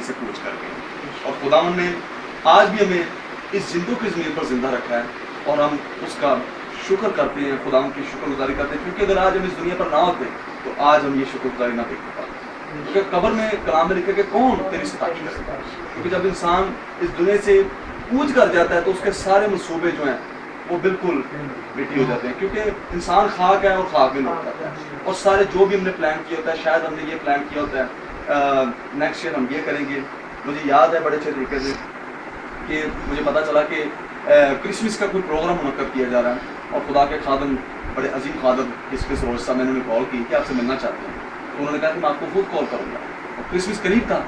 سے کوچ کر کے, اور خداوند نے آج بھی ہمیں اس زندوں کی زمین پر زندہ رکھا ہے, اور ہم اس کا شکر کرتے ہیں, خداوند کی شکر گزاری کرتے ہیں, کیونکہ اگر آج ہم اس دنیا پر نہ ہوتے تو آج ہم یہ شکر گزاری نہ دیکھ پاتے. کیونکہ قبر میں کلام میں لکھا کہ کون تیری ستائش کرے گا, کیونکہ جب انسان اس دنیا سے کوچ کر جاتا ہے تو اس کے سارے منصوبے جو ہیں وہ بالکل مٹی ہو جاتے ہیں, کیونکہ انسان خاک ہے اور خاک میں لوٹ جاتا ہے. اور سارے جو بھی ہم نے پلان کیا ہوتا ہے, شاید ہم نے یہ پلان کیا ہوتا ہے نیکسٹ ایئر ہم یہ کریں گے. مجھے یاد ہے بڑے اچھے طریقے سے کہ مجھے پتہ چلا کہ کرسمس کا کوئی پروگرام منعقد کیا جا رہا ہے, اور خدا کے خادم بڑے عظیم خادم کرسمس روز صاحب, میں نے انہیں کال کی کہ آپ سے ملنا چاہتے ہیں, تو انہوں نے کہا کہ میں آپ کو خود کال کروں گا. اور کرسمس قریب تھا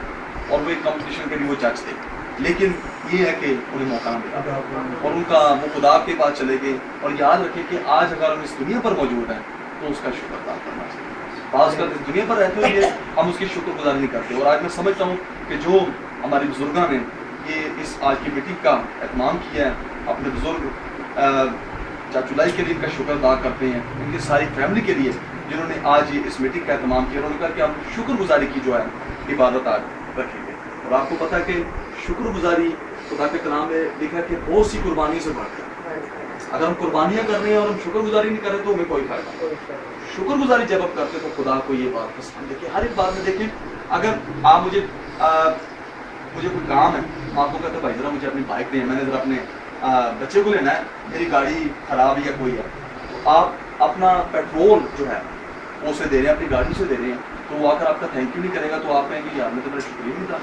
اور وہ ایک کمپٹیشن کے لیے وہ جج تھے, لیکن یہ ہے کہ انہیں موقع نہ ملا اور ان کا وہ خدا کے پاس چلے گئے. اور یاد رکھیں کہ آج اگر ہم اس دنیا پر موجود ہیں تو اس کا شکر ادا کرنا چاہیے. خاص کر اس دنیا پر رہتے ہوئے ہم اس کی شکر گزاری نہیں کرتے. اور آج میں سمجھتا ہوں کہ جو ہمارے بزرگوں نے یہ اس آج کی میٹنگ کا اہتمام کیا ہے, اپنے بزرگ چاچو لائی کے لیے ان کا شکر ادا کرتے ہیں, ان کی ساری فیملی کے لیے جنہوں نے آج یہ اس میٹنگ کا اہتمام کیا. انہوں نے کہا کہ ہم شکر گزاری کی جو ہے عبادت آج رکھیں گے. اور آپ کو پتہ ہے کہ شکر گزاری خدا کے کلام میں لکھا کہ بہت سی قربانی سے بڑھ کر, اگر ہم قربانیاں کر رہے ہیں اور ہم شکر گزاری نہیں کر رہے تو ہمیں کوئی فائدہ نہیں. شکر گزاری جب آپ کرتے تو خدا کو یہ بات پسند ہے کہ ہر ایک بات میں دیکھیں, اگر آپ مجھے کوئی کام ہے, آپ کو کہتے ہیں بھائی ذرا مجھے اپنی بائک دیں, میں نے ذرا اپنے بچے کو لینا ہے, میری گاڑی خراب ہے یا کوئی ہے, تو آپ اپنا پیٹرول جو ہے وہ اسے دے رہے ہیں, اپنی گاڑی سے دے رہے ہیں, تو وہ آ کر آپ کا تھینک یو نہیں کرے گا تو آپ کہیں گے یار میں تو میرا شکریہ نہیں ادا.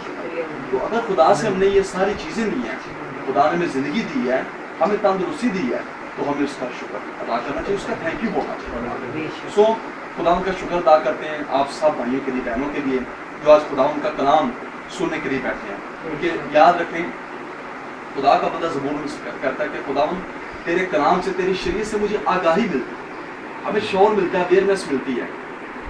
تو اگر خدا سے ہم نے یہ ساری چیزیں لی ہیں, خدا نے ہمیں زندگی دی ہے, ہمیں تندرستی دی ہے, تو ہمیں اس کا شکر ادا کرنا چاہیے, اس کا تھینک یو بولنا چاہیے. سو خدا ان کا شکر ادا کرتے ہیں آپ سب بھائیوں کے لیے, بہنوں کے لیے جو آج خدا ان کا کلام سننے کے لیے بیٹھے ہیں. کیونکہ یاد رکھیں خدا کا بندہ زبور میں کرتا ہے کہ خدا تیرے کلام سے, تیری شریعت سے مجھے آگاہی ملتی ہے, ہمیں شعور ملتا ہے, اویئرنیس ملتی ہے.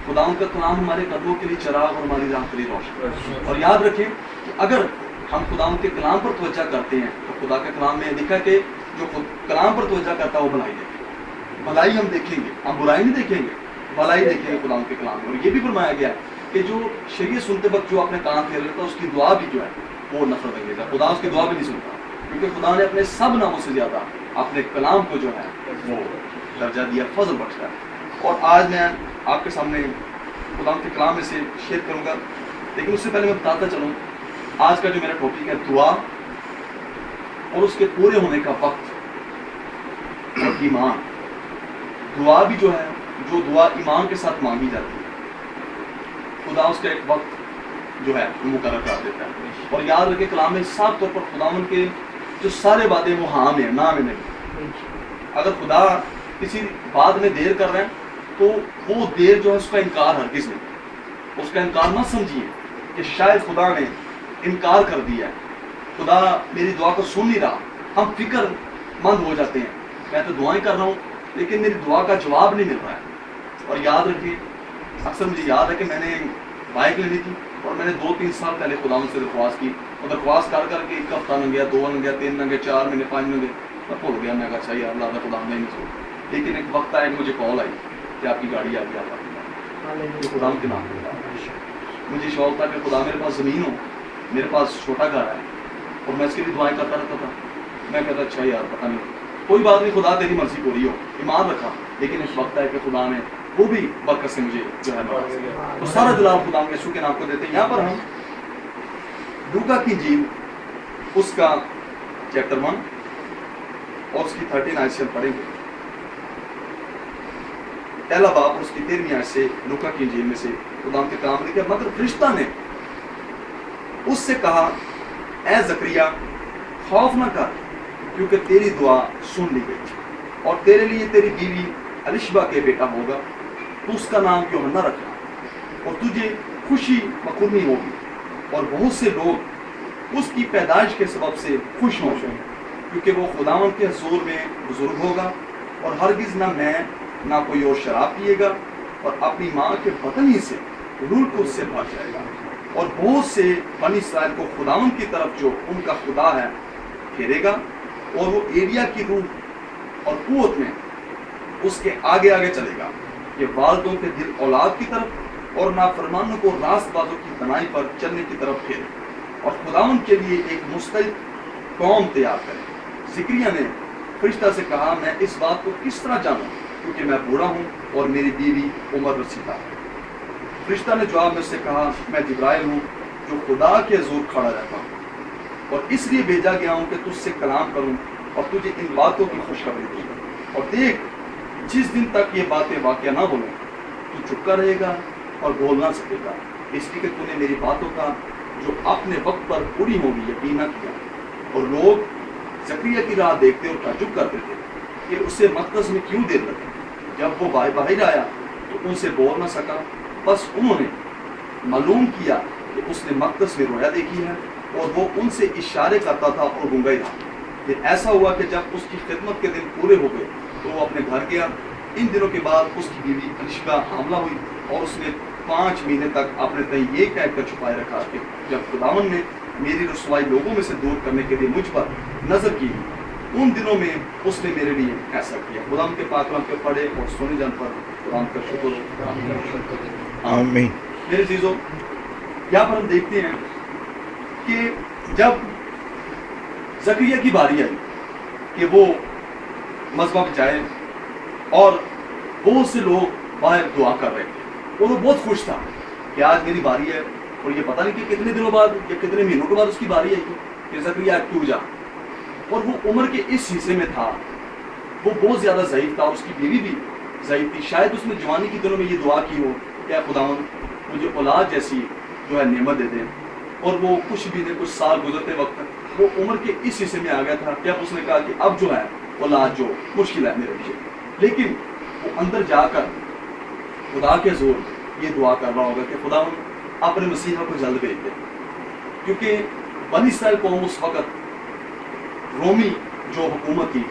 خدا ان کا کلام ہمارے قدموں کے لیے چراغ اور ہماری راہ کے لیے روشن. اور یاد رکھیں کہ اگر ہم خدا ان کے کلام پر توجہ کرتے ہیں تو خدا کے کلام میں لکھا کہ جو کلام پر توجہ کرتا ہے وہ بھلائی دیکھے گا. بھلائی ہم دیکھیں گے, ہم برائی نہیں دیکھیں گے, بھلائی دیکھیں گے خدا ان کے کلام میں. اور یہ بھی فرمایا گیا کہ جو شریعت سنتے وقت جو اپنے کان پھیر لیتا ہے اس کی دعا بھی جو ہے وہ نفرت انگیز ہے. خدا اس کی دعا بھی نہیں سنتا, کیونکہ خدا نے اپنے سب ناموں سے زیادہ اپنے کلام کو جو ہے وہ درجہ دیا, فضل بخشا. اور آج میں آپ کے سامنے خدا کے کلام میں سے شیئر کروں گا, لیکن اس سے پہلے میں بتاتا چلوں آج کا جو میرا ٹاپک ہے دعا اور اس کے پورے ہونے کا وقت اور ایمان. دعا بھی جو ہے, جو دعا ایمان کے ساتھ مانگی جاتی ہے, خدا اس کا ایک وقت جو ہے مقرر کر دیتا ہے. اور یاد رکھے کلام میں صاف طور پر خداوند کے جو سارے وعدے وہ ہاں میں, نہ میں نہیں. اگر خدا کسی بات میں دیر کر رہے ہیں تو وہ دیر جو ہے اس کا انکار ہرگز نہیں. اس کا انکار مت سمجھیے کہ شاید خدا نے انکار کر دیا ہے, خدا میری دعا کو سن نہیں رہا. ہم فکر مند ہو جاتے ہیں, میں تو دعائیں کر رہا ہوں لیکن میری دعا کا جواب نہیں مل رہا ہے. اور یاد رکھیے اکثر مجھے یاد ہے کہ میں نے بائک لینی تھی اور میں نے 2-3 سال پہلے خدا سے درخواست کی, اور درخواست کر کر کے 1 ہفتہ لگ گیا, 2 لگ گیا, 3 لگ گیا, 4 مہینے, 5 مہینے, میں بھول گیا. میں کہا اچھا یار اللہ خدا نے نہیں سوچا. لیکن ایک وقت آیا کہ مجھے کال آئی کہ آپ کی گاڑی آ گئی, آپ خدا کے نام پہ. مجھے شوق تھا کہ خدا میرے پاس زمین ہو, میرے پاس چھوٹا گھر ہے, اور میں اس کے لیے دعائیں کرتا رہتا تھا. میں کہتا اچھا یار پتہ نہیں, کوئی بات نہیں, خدا تیری مرضی پوری ہو, ایمان رکھا. لیکن اس وقت ہے کہ خدا نے وہ بھی برکت سے مجھے جو ہے تو سارا جلال خدا کے یسوع کے نام کو دیتے ہیں. یہاں پر ہم لوکا کی انجیل اس کا چیپٹر 1 اور اس کی 13 آیت سے ہم پڑھیں گے. پہلا باب اس کی 13 آیت سے لوکا کی انجیل میں سے خدا کے کلام لکھا, مگر فرشتہ نے اس سے کہا اے زکریا خوف نہ کر, کیونکہ تیری دعا سن لی گئی, اور تیرے لیے تیری بیوی الشبا کے بیٹا ہوگا, تو اس کا نام یوحنا رکھنا, اور تجھے خوشی مخرمی ہوگی, اور بہت سے لوگ اس کی پیدائش کے سبب سے خوش ہوں گے, کیونکہ وہ خداوند کے حضور میں بزرگ ہوگا, اور ہرگز نہ میں نہ کوئی اور شراب پیے گا, اور اپنی ماں کے بطن ہی سے روح کو اس سے بھر جائے گا. اور بہت سے بنی اسرائیل کو خداوند کی طرف جو ان کا خدا ہے پھیرے گا, اور وہ ایلیا کی روح اور قوت میں اس کے آگے آگے چلے گا, کہ والدوں کے دل اولاد کی طرف اور نافرمانوں کو راست بازوں کی بنائی پر چلنے کی طرف پھیرے. اور خداوند کے لیے ایک مستعد قوم تیار کریں۔ ذکریہ نے فرشتہ سے کہا میں اس بات کو کس طرح جانوں کیونکہ میں بوڑھا ہوں اور میری بیوی عمر رسیدہ ہے۔ فرشتہ نے جواب میں سے کہا میں جبرائیل ہوں جو خدا کے حضور کھڑا رہتا ہوں اور اس لیے بھیجا گیا ہوں کہ تجھ سے کلام کروں اور تجھے ان باتوں کی خوشخبری دوں۔ اور دیکھ جس دن تک یہ باتیں واقعہ نہ بولوں تو چپکا رہے گا اور بول نہ سکے گا، اس لیے کہ تو نے میری باتوں کا جو اپنے وقت پر پوری ہوگی یقین نہ کیا۔ اور لوگ زکریا کی راہ دیکھتے اور تعجب کرتے تھے کہ اسے مقدس میں کیوں دیر لگی۔ جب وہ باہر آیا تو ان سے بول نہ سکا، بس انہوں نے معلوم کیا کہ اس نے مقدس میں رویا دیکھی ہے اور وہ ان سے اشارے کرتا تھا اور گنگا ہی رہا۔ پھر ایسا ہوا کہ جب اس کی خدمت کے دن پورے ہو گئے تو وہ اپنے گھر گیا۔ ان دنوں کے بعد اس کی بیوی الشبہ حاملہ ہوئی اور اس نے 5 مہینے تک اپنے تئیں یہ کہہ کر چھپائے رکھا کہ جب خداوند نے میری رسوائی لوگوں میں سے دور کرنے کے لیے مجھ پر نظر کی ان دنوں میں اس نے میرے لیے ایسا کیا۔ خداوند کے پاک کلام کے پڑھے اور سونے جان پر خداوند کا شکر ہو۔ آمین۔ میرے عزیزو، یہاں پر ہم دیکھتے ہیں کہ جب زکریا کی باری آئی کہ وہ مذبح پہ جائے اور بہت سے لوگ باہر دعا کر رہے تھے اور وہ بہت خوش تھا کہ آج میری باری ہے، اور یہ پتہ نہیں کہ کتنے دنوں بعد یا کتنے مہینوں کے بعد اس کی باری آئی کہ زکریا کیوں جا۔ اور وہ عمر کے اس حصے میں تھا، وہ بہت زیادہ ضعیف تھا اور اس کی بیوی بھی ضعیف تھی۔ شاید اس نے جوانی کے دنوں میں یہ دعا کی ہو کہ اے خداوند مجھے اولاد جیسی جو ہے نعمت دے دیں، اور وہ کچھ بھی نہیں، کچھ سال گزرتے وقت وہ عمر کے اس حصے میں آ گیا تھا کہ اب اس نے کہا کہ اب جو ہے اولاد جو مشکل ہے میرے لیے۔ لیکن وہ اندر جا کر خدا کے زور یہ دعا کر رہا ہوگا کہ خداوند اپنے مسیحا کو جلد بھیج دے، کیونکہ بنی اسرائیل قوم اس وقت رومی جو حکومت تھی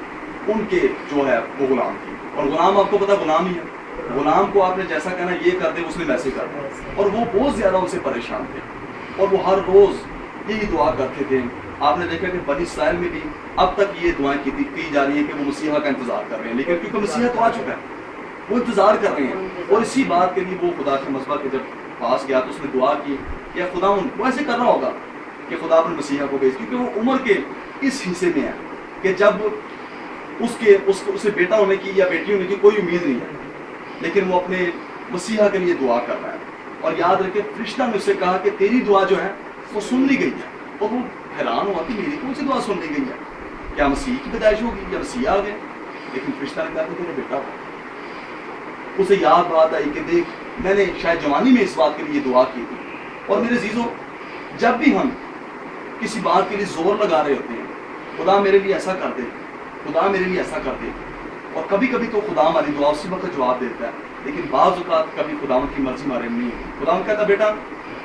ان کے جو ہے وہ غلام تھی، اور غلام آپ کو پتا غلام ہی ہے، غلام کو آپ نے جیسا کہنا یہ کر دے اس نے ویسے کر دیا، اور وہ بہت زیادہ ان سے پریشان تھے اور وہ ہر روز یہی دعا کرتے تھے۔ آپ نے دیکھا کہ بنی اسرائیل میں بھی اب تک یہ دعائیں کی جا رہی ہیں کہ وہ مسیحا کا انتظار کر رہے ہیں، لیکن کیونکہ مسیحا تو آ چکا ہے وہ انتظار کر رہے ہیں، اور اسی بات کے لیے وہ خدا کے مذبح کے جب پاس گیا تو اس نے دعا کی کہ خداوند وہ ایسے کر رہا ہوگا کہ خدا اپنے مسیحا کو بھیج، کیونکہ وہ عمر کے اس حصے میں ہے کہ جب اسے بیٹا ہونے کی یا بیٹی ہونے کی کوئی امید نہیں ہے، لیکن وہ اپنے مسیحا کے لیے دعا کر رہا ہے۔ اور یاد رکھے فرشتہ نے اس سے کہا کہ تیری دعا جو ہے وہ سن لی گئی ہے، اور وہ حیران ہوا کہ میری کون سی دعا سن لی گئی ہے، کیا مسیح کی پیدائش ہوگی یا مسیح آ گئے؟ لیکن فرشتہ نے کہا کہ تیرا بیٹا ہو۔ اسے یاد بات آئی کہ دیکھ میں نے شاید جوانی میں اس بات کے لیے دعا کی تھی۔ اور میرے عزیزوں، جب بھی ہم کسی بات کے لیے زور لگا رہے ہوتے ہیں خدا میرے لیے ایسا کر دے، خدا میرے لیے ایسا کر دے، اور کبھی کبھی تو خدا ہماری دعا اسی وقت جواب دیتا ہے، لیکن بعض اوقات کبھی خدا کی مرضی ہمارے نہیں ہوتی۔ خدا کہتا بیٹا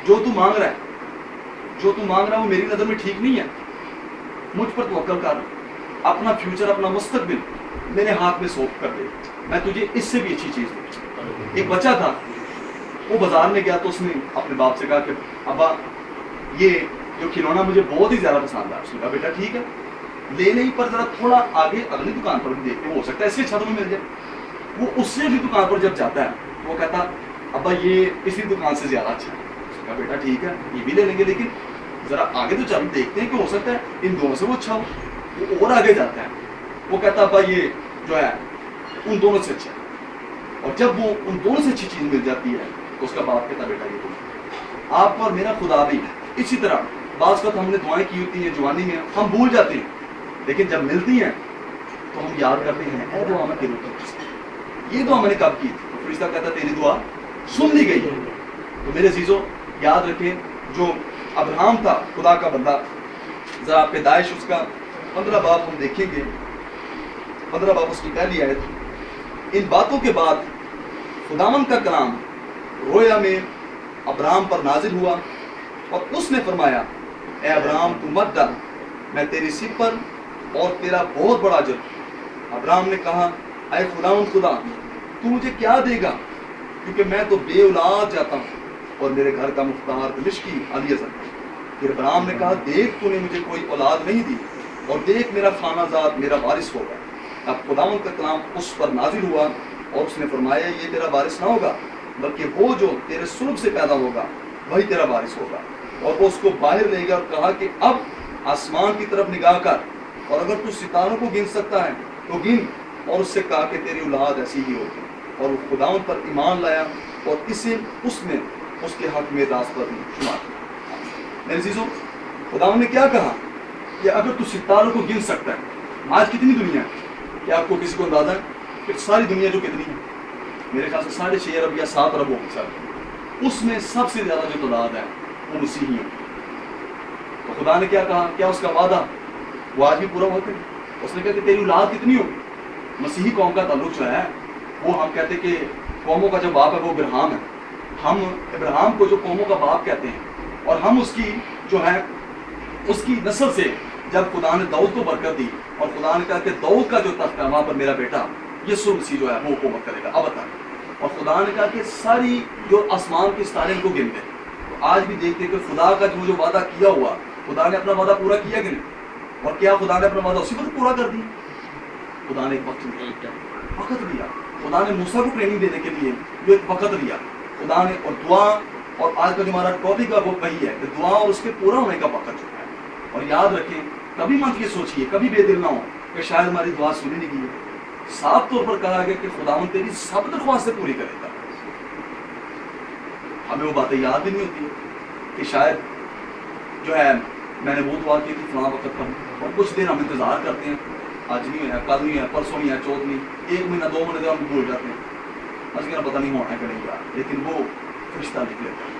جو تو مانگ رہا ہے وہ میری نظر میں ٹھیک نہیں ہے، مجھ پر توکل کر، اپنا فیوچر اپنا مستقبل میرے ہاتھ میں سونپ کر دے، میں تجھے اس سے بھی اچھی چیز دوں۔ ایک بچہ تھا وہ بازار میں گیا تو اس نے اپنے باپ سے کہا کہ ابا یہ جو کھلونا مجھے بہت ہی زیادہ پسند ہے۔ اس نے کہا بیٹا ٹھیک ہے لے نہیں، پر ذرا تھوڑا آگے اگلی دکان پر بھی دیکھتے، ہو سکتا ہے اس سے چھت میں مل جائے۔ وہ اس سے اگلی دکان پر جب جاتا ہے وہ کہتا ابا یہ اسی دکان سے زیادہ اچھا ہے۔ اس نے کہا بیٹا ٹھیک ہے یہ بھی لے لیں گے، لیکن ذرا آگے تو چل دیکھتے ہیں کہ ہو سکتا ہے ان دونوں سے وہ اچھا ہو۔ وہ اور آگے جاتا ہے، وہ کہتا ابا یہ جو ہے ان دونوں سے اچھا ہے، اور جب وہ ان دونوں سے اچھی چیز مل جاتی ہے تو اس کا باپ کہتا بیٹا یہ تو آپ اور میرا خدا بھی اسی طرح بعض وقت ہم نے دعائیں کی ہوتی ہیں جوانی میں ہم بھول جاتے ہیں، لیکن جب ملتی ہیں تو ہم یاد کرتے ہیں اے دعا میں تیری یہ دعا میں نے کب کی تھی، تو فرشتہ کہتا تیری دعا سن لی گئی ہے۔ تو میرے عزیزوں یاد رکھیں جو ابراہم تھا خدا کا بندہ، ذرا پیدائش اس کا 15 باب ہم دیکھیں گے، 15 باب اس کی پہلی آیت۔ ان باتوں کے بعد خداوند کا کلام رویا میں ابراہم پر نازل ہوا اور اس نے فرمایا اے ابراہم تو مت ڈر، میں تیری سب پر اور تیرا بہت بڑا اجر۔ ابراہم نے کہا اے خداوند خدا تو مجھے کیا دے گا، کیونکہ میں تو بے اولاد جاتا ہوں اور میرے گھر کا مختار دمشقی الیعزر۔ پھر ابراہم نے کہا دیکھ تو نے مجھے کوئی اولاد نہیں دی، اور دیکھ میرا خانہ زاد میرا وارث ہوگا۔ اب خداوند کا کلام اس پر نازل ہوا اور اس نے فرمایا یہ تیرا وارث نہ ہوگا، بلکہ وہ جو تیرے سلب سے پیدا ہوگا وہی تیرا وارث ہوگا۔ اور وہ اس کو باہر لے گیا اور کہا کہ اب آسمان کی طرف نگاہ کر اور اگر تو ستاروں کو گن سکتا ہے تو گن، اور اس سے کہا کہ تیری اولاد ایسی ہی ہوگی، اور وہ خداوند پر ایمان لایا اور اسے اس نے اس کے حق میں راست پر شمار کیا۔ میرے عزیزو، خداوند نے کیا کہا کہ اگر تو ستاروں کو گن سکتا ہے، آج کتنی دنیا ہے؟ کیا آپ کو کسی کو اندازہ ہے کہ ساری دنیا جو کتنی ہے؟ میرے خیال سے 6.5 ارب یا 7 ارب ہوگی سر، اس میں سب سے زیادہ جو تعداد ہے وہ مسیحیوں کی۔ تو خدا نے کیا کہا، کیا اس کا وعدہ وہ آج بھی پورا ہوتا ہے؟ اس نے کہا کہ تیری اولاد کتنی ہو۔ مسیحی قوم کا تعلق جو ہے وہ ہم کہتے کہ قوموں کا جو باپ ہے وہ ابراہیم ہے، ہم ابراہیم کو جو قوموں کا باپ کہتے ہیں، اور ہم اس کی جو ہے اس کی نسل سے جب خدا نے داؤد کو برکت دی اور خدا نے کہا کہ داؤد کا جو تخت ہے وہاں پر میرا بیٹا یسوع مسیح جو ہے وہ حکومت کرے گا اب تک، اور خدا نے کہا کہ ساری جو آسمان کی ستارے ان کو گن دیں۔ تو آج بھی دیکھتے ہیں کہ خدا کا جو وعدہ کیا ہوا، خدا نے اپنا وعدہ پورا کیا کہ نہیں؟ اور کیا خدا نے اپنا وعدہ اسی وقت پورا کر دیا؟ خدا نے ایک وقت لیا، خدا نے موسیٰ کو ٹریننگ دینے کے لیے جو ایک وقت لیا خدا نے، اور دعا، اور آج کا جو ہمارا ٹاپک ہے وہ وہی ہے کہ دعا اور اس کے پورا ہونے کا وقت جو ہے۔ اور یاد رکھیں، کبھی مت یہ سوچیے، کبھی بے دل نہ ہو کہ شاید ہماری دعا سنی نہیں گئی ہے۔ صاف طور پر کہا گیا کہ خداوند تیری سب درخواستیں پوری کرے گا۔ ہمیں وہ باتیں یاد بھی نہیں ہوتی کہ شاید جو ہے میں نے وہ دعا کی تھی فلاں وقت پر، اور کچھ دن ہم انتظار کرتے ہیں، آج نہیں ہے، کل نہیں ہے، پرسوں نہیں ہے، چوتھ نہیں، 1 مہینہ 2 مہینے ہم بھول جاتے ہیں، کہنا پتہ نہیں ہونا ہے کہ نہیں یار، لیکن وہ فرشتہ لکھ لیتا ہے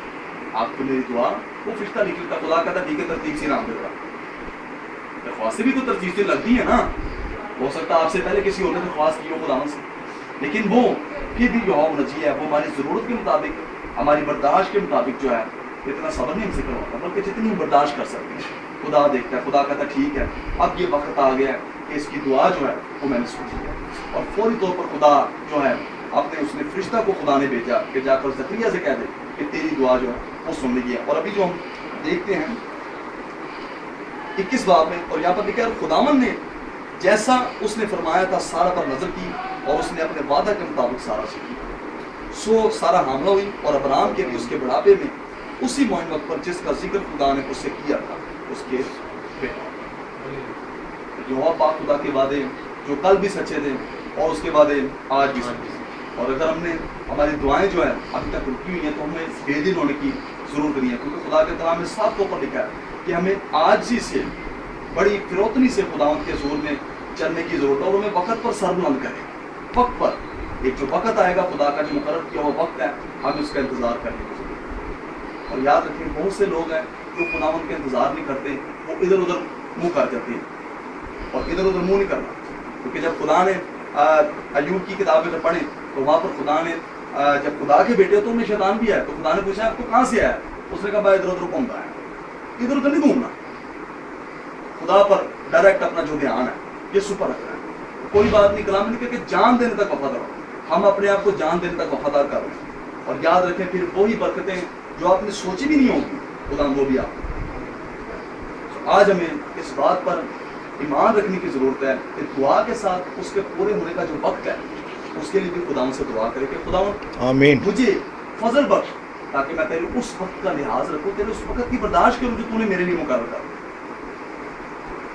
آپ کو میری دعا، وہ فرشتہ لکھ لیتا۔ خدا کہتا ٹھیک ہے ترتیب سے نام دے گا۔ درخواستیں بھی تو ترتیب سے لگتی ہیں نا، ہو سکتا ہے آپ سے پہلے کسی اور نے درخواست کی ہو خداوند سے، لیکن وہ پھر بھی جو ہے نجی ہے، وہ ہماری ضرورت کے مطابق، ہماری برداشت کے مطابق جو ہے اتنا صبر نہیں ہم سے کرواتا، بلکہ جتنی ہم برداشت کر سکتے ہیں خدا دیکھتا ہے۔ خدا کہتا ہے ٹھیک ہے اب یہ وقت آ گیا ہے کہ اس کی دعا جو ہے وہ میں نے سن لی ہے، اور فوری طور پر خدا جو ہے اپنے اس نے فرشتہ کو خدا نے بھیجا کہ جا کر زکریا سے کہہ دے کہ تیری دعا جو ہے وہ سن لی ہے۔ اور ابھی جو ہم دیکھتے ہیں 21 باب میں، اور یہاں پر لکھا ہے خداوند نے جیسا اس نے فرمایا تھا سارا پر نظر کی، اور اس نے اپنے وعدہ کے مطابق سارا سے کی، سو سارا حاملہ ہوئی، اور ابراہیم کے بھی اس کے بڑھاپے میں اسی معین وقت پر جس کا ذکر خدا نے اس سے کیا تھا اس کے بیٹا۔ یہوہ پاک خدا کے وعدے جو کل بھی سچے تھے اور اس کے وعدے آج بھی سچے ہیں، اور اگر ہم نے ہماری دعائیں جو ہیں ابھی تک رکی ہوئی ہیں تو ہمیں بے دل ہونے کی ضرورت نہیں ہے، کیونکہ خدا کے کلام میں صاف طور پر لکھا ہے کہ ہمیں عاجزی سے بڑی فروتنی سے خداوند کے حضور میں چلنے کی ضرورت ہے، اور ہمیں وقت پر سر بلند کرے، وقت پر ایک جو وقت آئے گا خدا کا جو مقرر کیا ہوا وقت ہے ہمیں اس کا انتظار کرنے کی ضرورت ہے۔ اور یاد رکھیں بہت سے لوگ ہیں جو خداوند کا انتظار نہیں کرتے، وہ ادھر ادھر منہ کر جاتے ہیں، اور ادھر ادھر منہ نہیں کرنا، کیونکہ جب خدا نے ایوب کی کتابیں جب پڑھیں تو وہاں پر خدا نے جب خدا کے بیٹے تو ان میں شیطان بھی ہے، تو خدا نے پوچھا تو کہاں سے آیا؟ اس نے کہا بھائی ادھر ادھر گھومتا ہے، ادھر ادھر نہیں گھومنا، خدا پر ڈائریکٹ اپنا جو دھیان ہے یہ سپر رکھنا ہے، کوئی بات نہیں۔ کلام نے کہا کہ جان دینے تک وفادار ہو، ہم اپنے آپ کو جان دینے تک وفادار کر رہے ہیں، اور یاد رکھیں پھر وہی برکتیں جو آپ نے سوچی بھی نہیں ہوگی خدا وہ بھی آپ کو۔ آج ہمیں اس بات پر ایمان رکھنے کی ضرورت ہے کہ دعا کے ساتھ اس کے پورے ہونے کا جو وقت ہے اس کے لیے بھی خداوند سے دعا کرے کہ خداوند آمین مجھے فضل بخش تاکہ میں تیرے اس وقت کا لحاظ رکھوں، تیرے اس وقت کی برداشت کروں جو تو نے میرے لیے مقرر کر۔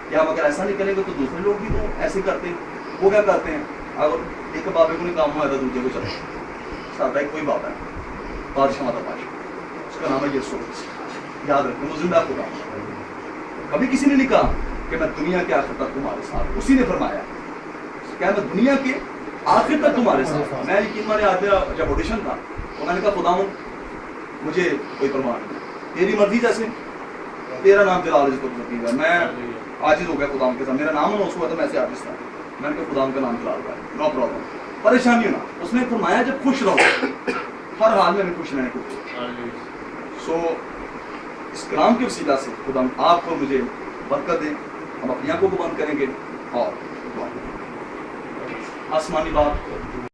کیا ہم اگر ایسا نہیں کریں گے تو دوسرے لوگ بھی تو ایسے کرتے ہیں، وہ کیا کرتے ہیں اگر ایک بابے کو نہیں کام ہوا تھا دوسرے کو چلے ساتھ ایک کوئی بابا ہے بادشاہ ماتا بادشاہ، اس کا نام ہے یسوع، یاد رکھیں وہ زندہ خدا۔ کبھی کسی نے نہیں کہا کہ میں دنیا کے آخر تک تمہارے ساتھ، اسی نے فرمایا کیا میں دنیا کے آخر تک تمہارے ساتھ۔ میں یقین مانے آج جب آڈیشن تھا تو میں نے کہا خداوند مجھے کوئی پرواہ نہیں، تیری مرضی جیسے تیرا نام جلال عزت و تقدیر ہے۔ میں عاجز ہو گیا خداوند کے ساتھ، میرا نام انوس ہوا تو میں سے عاجز تھا، میں نے کہا خداوند کا نام جلال ہے، نو پرابلم، پریشانی ہونا۔ اس نے فرمایا جب خوش رہو، ہر حال میں خوش رہنے کو۔ سو اس کلام کے وسیلہ سے خدا آپ کو مجھے برکت دیں، ہم اپنی آنکھوں کو بند کریں گے اور آسمانی بات